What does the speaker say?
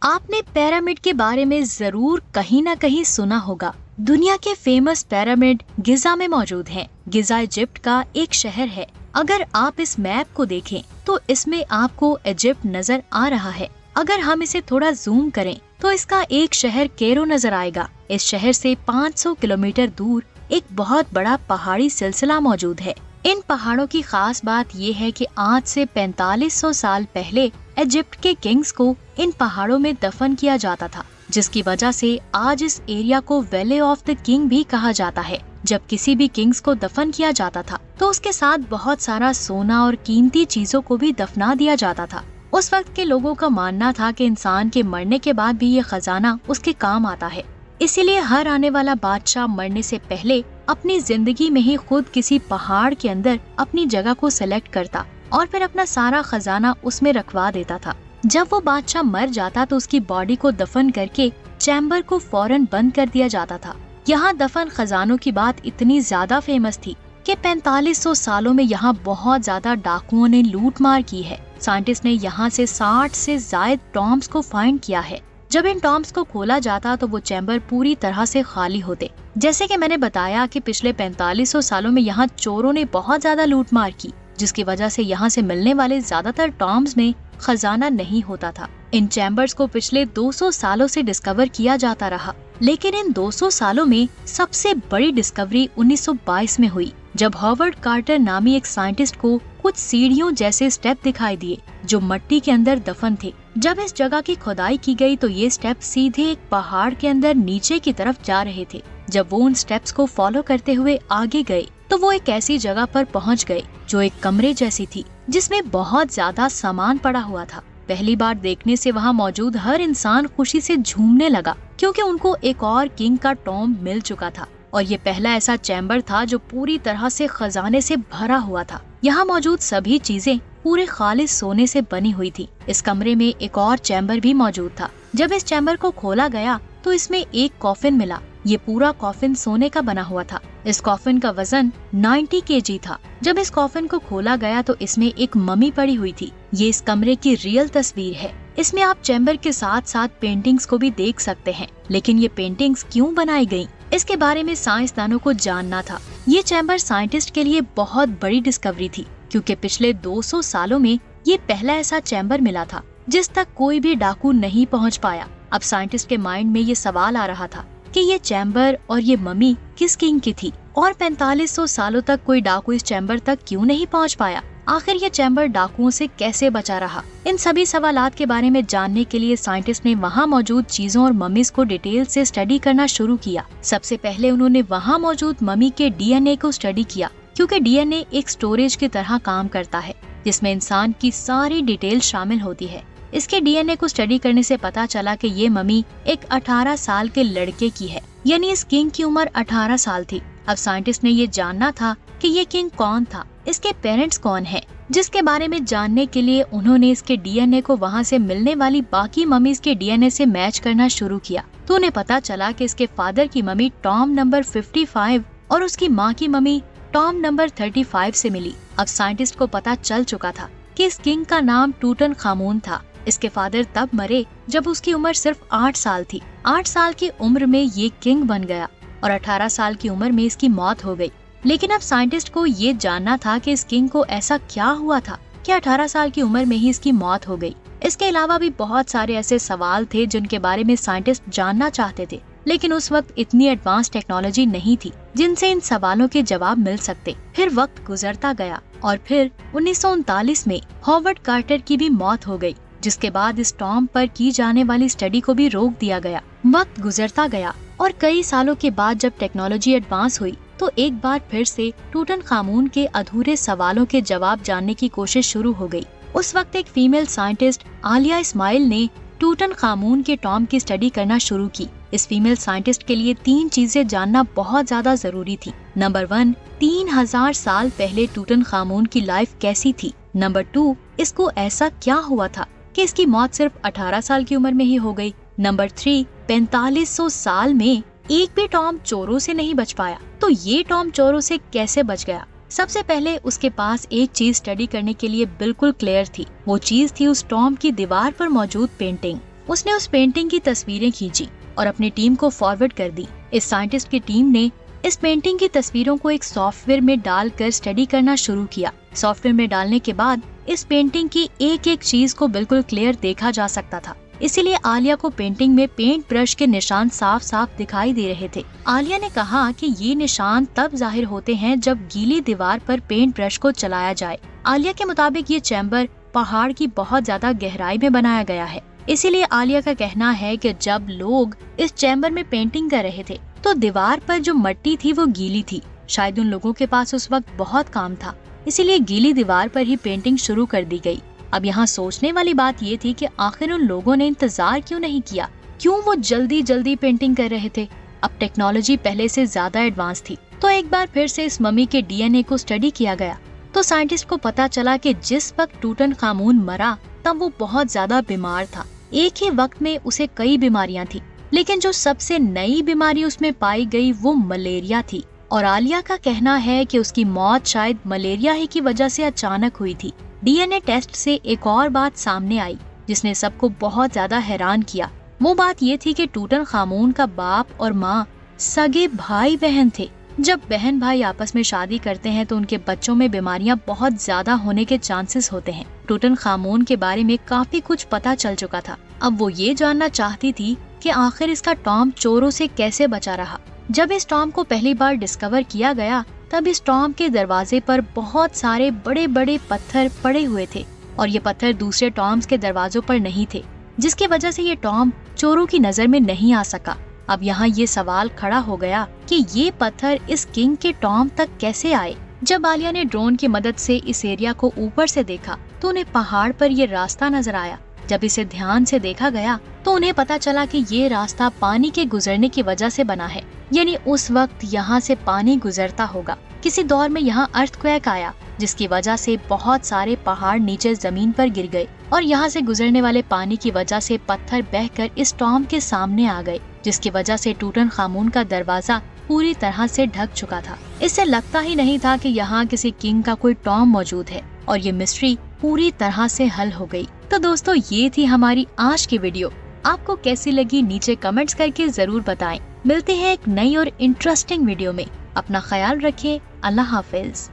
आपने पिरामिड के बारे में जरूर कहीं ना कहीं सुना होगा। दुनिया के फेमस पिरामिड गिजा में मौजूद हैं। गिजा इजिप्ट का एक शहर है। अगर आप इस मैप को देखें तो इसमें आपको इजिप्ट नजर आ रहा है। अगर हम इसे थोड़ा जूम करें तो इसका एक शहर कैरो नजर आएगा। इस शहर से 500 किलोमीटर दूर एक बहुत बड़ा पहाड़ी सिलसिला मौजूद है। इन पहाड़ों की खास बात ये है कि आज से 4500 साल पहले इजिप्ट के किंग्स को इन पहाड़ों में दफन किया जाता था, जिसकी वजह से आज इस एरिया को वैली ऑफ द किंग भी कहा जाता है। जब किसी भी किंग्स को दफन किया जाता था तो उसके साथ बहुत सारा सोना और कीमती चीजों को भी दफना दिया जाता था। उस वक्त के लोगों का मानना था कि इंसान के मरने के बाद भी ये खजाना उसके काम आता है। इसीलिए हर आने वाला बादशाह मरने से पहले अपनी जिंदगी में ही खुद किसी पहाड़ के अंदर अपनी जगह को सिलेक्ट करता और फिर अपना सारा खजाना उसमें रखवा देता था। जब वो बादशाह मर जाता तो उसकी बॉडी को दफन करके चैम्बर को फौरन बंद कर दिया जाता था। यहाँ दफन खजानों की बात इतनी ज्यादा फेमस थी कि 4500 सालों में यहाँ बहुत ज्यादा डाकुओं ने लूट मार की है। साइंटिस्ट ने यहाँ से 60 से ज्यादा टॉम्ब्स को फाइंड किया है। जब इन टॉम्ब्स को खोला जाता तो वो चैम्बर पूरी तरह से खाली होते। जैसे कि मैंने बताया कि पिछले 4500 सालों में यहाँ चोरों ने बहुत ज्यादा लूट मार की, जिसकी वजह से यहाँ से मिलने वाले ज्यादातर टॉम्ब्स में खजाना नहीं होता था। इन चैम्बर्स को पिछले 200 सालों से डिस्कवर किया जाता रहा, लेकिन इन 200 सालों में सबसे बड़ी डिस्कवरी 1922 में हुई, जब हॉवर्ड कार्टर नामी एक साइंटिस्ट को कुछ सीढ़ियों जैसे स्टेप दिखाई दिए जो मिट्टी के अंदर दफन थे। जब इस जगह की खुदाई की गई तो ये स्टेप सीधे एक पहाड़ के अंदर नीचे की तरफ जा रहे थे। जब वो उन स्टेप्स को फॉलो करते हुए आगे गए तो वो एक ऐसी जगह पर पहुंच गए जो एक कमरे जैसी थी, जिसमें बहुत ज्यादा सामान पड़ा हुआ था। पहली बार देखने से वहाँ मौजूद हर इंसान खुशी से झूमने लगा, क्योंकि उनको एक और किंग का टॉम्ब मिल चुका था और ये पहला ऐसा चैम्बर था जो पूरी तरह से खजाने से भरा हुआ था। यहाँ मौजूद सभी चीजें पूरे खालिस सोने से बनी हुई थी। इस कमरे में एक और चैम्बर भी मौजूद था। जब इस चैम्बर को खोला गया तो इसमें एक कॉफिन मिला। ये पूरा कॉफिन सोने का बना हुआ था। इस कॉफिन का वजन 90 केजी था। जब इस कॉफिन को खोला गया तो इसमें एक मम्मी पड़ी हुई थी। ये इस कमरे की रियल तस्वीर है। इसमें आप चैम्बर के साथ साथ पेंटिंग्स को भी देख सकते हैं। लेकिन ये पेंटिंग्स क्यों बनाई गयी, इसके बारे में साइंसदानों को जानना था। ये चैम्बर साइंटिस्ट के लिए बहुत बड़ी डिस्कवरी थी, क्योंकि पिछले 200 सालों में ये पहला ऐसा चैम्बर मिला था जिस तक कोई भी डाकू नहीं पहुंच पाया। अब साइंटिस्ट के माइंड में ये सवाल आ रहा था कि ये चैम्बर और ये मम्मी किस किंग की थी और 4500 सालों तक कोई डाकू इस चैम्बर तक क्यों नहीं पहुंच पाया। आखिर ये चैम्बर डाकुओं से कैसे बचा रहा। इन सभी सवालात के बारे में जानने के लिए साइंटिस्ट ने वहाँ मौजूद चीजों और मम्मीज को डिटेल से स्टडी करना शुरू किया। सबसे पहले उन्होंने वहाँ मौजूद मम्मी के डीएनए को स्टडी किया, क्योंकि डीएनए एक स्टोरेज की तरह काम करता है जिसमें इंसान की सारी डिटेल शामिल होती है। इसके डीएनए को स्टडी करने से पता चला कि ये मम्मी एक 18 साल के लड़के की है, यानी इस किंग की उम्र 18 साल थी। अब साइंटिस्ट ने ये जानना था कि ये किंग कौन था, इसके पेरेंट्स कौन हैं, जिसके बारे में जानने के लिए उन्होंने इसके डीएनए को वहाँ से मिलने वाली बाकी मम्मीज के डीएनए से मैच करना शुरू किया। तो उन्हें पता चला कि इसके फादर की मम्मी टॉम नंबर 55 और उसकी माँ की मम्मी टॉम नंबर 35 से मिली। अब साइंटिस्ट को पता चल चुका था कि इस किंग का नाम टूटन खामून था। इसके फादर तब मरे जब उसकी उम्र सिर्फ 8 साल थी। 8 साल की उम्र में ये किंग बन गया और 18 साल की उम्र में इसकी मौत हो गई। लेकिन अब साइंटिस्ट को ये जानना था कि इस किंग को ऐसा क्या हुआ था कि 18 साल की उम्र में ही इसकी मौत हो गई। इसके अलावा भी बहुत सारे ऐसे सवाल थे जिनके बारे में साइंटिस्ट जानना चाहते थे, लेकिन उस वक्त इतनी एडवांस टेक्नोलॉजी नहीं थी जिनसे इन सवालों के जवाब मिल सकते। फिर वक्त गुजरता गया और फिर 1939 में हॉवर्ड कार्टर की भी मौत हो गई, जिसके बाद इस टॉम पर की जाने वाली स्टडी को भी रोक दिया गया। वक्त गुजरता गया और कई सालों के बाद जब टेक्नोलॉजी एडवांस हुई तो एक बार फिर से टूटन खामून के अधूरे सवालों के जवाब जानने की कोशिश शुरू हो गई। उस वक्त एक फीमेल साइंटिस्ट आलिया इस्माइल ने टूटन खामून के टॉम की स्टडी करना शुरू की। इस फीमेल साइंटिस्ट के लिए 3 चीजें जानना बहुत ज्यादा जरूरी थी। नंबर 1, 3000 साल पहले टूटन खामून की लाइफ कैसी थी। नंबर 2, इसको ऐसा क्या हुआ था कि इसकी मौत सिर्फ 18 साल की उम्र में ही हो गई। नंबर 3, 4500 साल में एक भी टॉम चोरों से नहीं बच पाया, तो ये टॉम चोरों से कैसे बच गया। सबसे पहले उसके पास एक चीज स्टडी करने के लिए बिल्कुल क्लियर थी। वो चीज थी उस टॉम की दीवार पर मौजूद पेंटिंग। उसने उस पेंटिंग की तस्वीरें खींची और अपनी टीम को फॉरवर्ड कर दी। इस साइंटिस्ट की टीम ने इस पेंटिंग की तस्वीरों को एक सॉफ्टवेयर में डालकर स्टडी करना शुरू किया। सॉफ्टवेयर में डालने के बाद इस पेंटिंग की एक एक चीज को बिल्कुल क्लियर देखा जा सकता था। इसीलिए आलिया को पेंटिंग में पेंट ब्रश के निशान साफ साफ दिखाई दे रहे थे। आलिया ने कहा कि ये निशान तब जाहिर होते हैं जब गीली दीवार पर पेंट ब्रश को चलाया जाए। आलिया के मुताबिक ये चैम्बर पहाड़ की बहुत ज्यादा गहराई में बनाया गया है। इसीलिए आलिया का कहना है कि जब लोग इस चैम्बर में पेंटिंग कर रहे थे तो दीवार पर जो मिट्टी थी वो गीली थी। शायद उन लोगों के पास उस वक्त बहुत काम था, इसीलिए गीली दीवार पर ही पेंटिंग शुरू कर दी गई। अब यहाँ सोचने वाली बात ये थी कि आखिर उन लोगों ने इंतजार क्यों नहीं किया, क्यों वो जल्दी जल्दी पेंटिंग कर रहे थे। अब टेक्नोलॉजी पहले से ज्यादा एडवांस थी। तो एक बार फिर से इस मम्मी के डीएनए को स्टडी किया गया तो साइंटिस्ट को पता चला कि जिस वक्त टूटनखामुन मरा तब वो बहुत ज्यादा बीमार था। एक ही वक्त में उसे कई बीमारियां थी, लेकिन जो सबसे नई बीमारी उसमें पाई गई वो मलेरिया थी। और आलिया का कहना है कि उसकी मौत शायद मलेरिया ही की वजह से अचानक हुई थी। डीएनए टेस्ट से एक और बात सामने आई जिसने सबको बहुत ज्यादा हैरान किया। वो बात ये थी कि टूटनखामुन का बाप और माँ सगे भाई बहन थे। जब बहन भाई आपस में शादी करते हैं तो उनके बच्चों में बीमारियां बहुत ज्यादा होने के चांसेस होते हैं। टूटनखामुन के बारे में काफी कुछ पता चल चुका था। अब वो ये जानना चाहती थी कि आखिर इसका टॉम चोरों से कैसे बचा रहा। जब इस टॉम को पहली बार डिस्कवर किया गया तब इस टॉम के दरवाजे पर बहुत सारे बड़े बड़े पत्थर पड़े हुए थे और ये पत्थर दूसरे टॉम्स के दरवाजों पर नहीं थे, जिसकी वजह से ये टॉम चोरों की नजर में नहीं आ सका। अब यहाँ ये सवाल खड़ा हो गया कि ये पत्थर इस किंग के टॉम तक कैसे आए। जब आलिया ने ड्रोन की मदद से इस एरिया को ऊपर से देखा तो उन्हें पहाड़ पर ये रास्ता नजर आया। जब इसे ध्यान से देखा गया तो उन्हें पता चला कि ये रास्ता पानी के गुजरने की वजह से बना है, यानी उस वक्त यहाँ से पानी गुजरता होगा। किसी दौर में यहाँ अर्थक्वेक आया जिसकी वजह से बहुत सारे पहाड़ नीचे जमीन पर गिर गए और यहाँ से गुजरने वाले पानी की वजह से पत्थर बहकर इस टॉम के सामने आ गए, जिसकी वजह से टूटनखामुन का दरवाजा पूरी तरह से ढक चुका था। इससे लगता ही नहीं था कि यहाँ किसी किंग का कोई टॉम मौजूद है और ये मिस्ट्री पूरी तरह से हल हो गई। तो दोस्तों ये थी हमारी आज की वीडियो। आपको कैसी लगी नीचे कमेंट्स करके जरूर बताएं। मिलते हैं एक नई और इंटरेस्टिंग वीडियो में। अपना ख्याल रखें। अल्लाह हाफिज।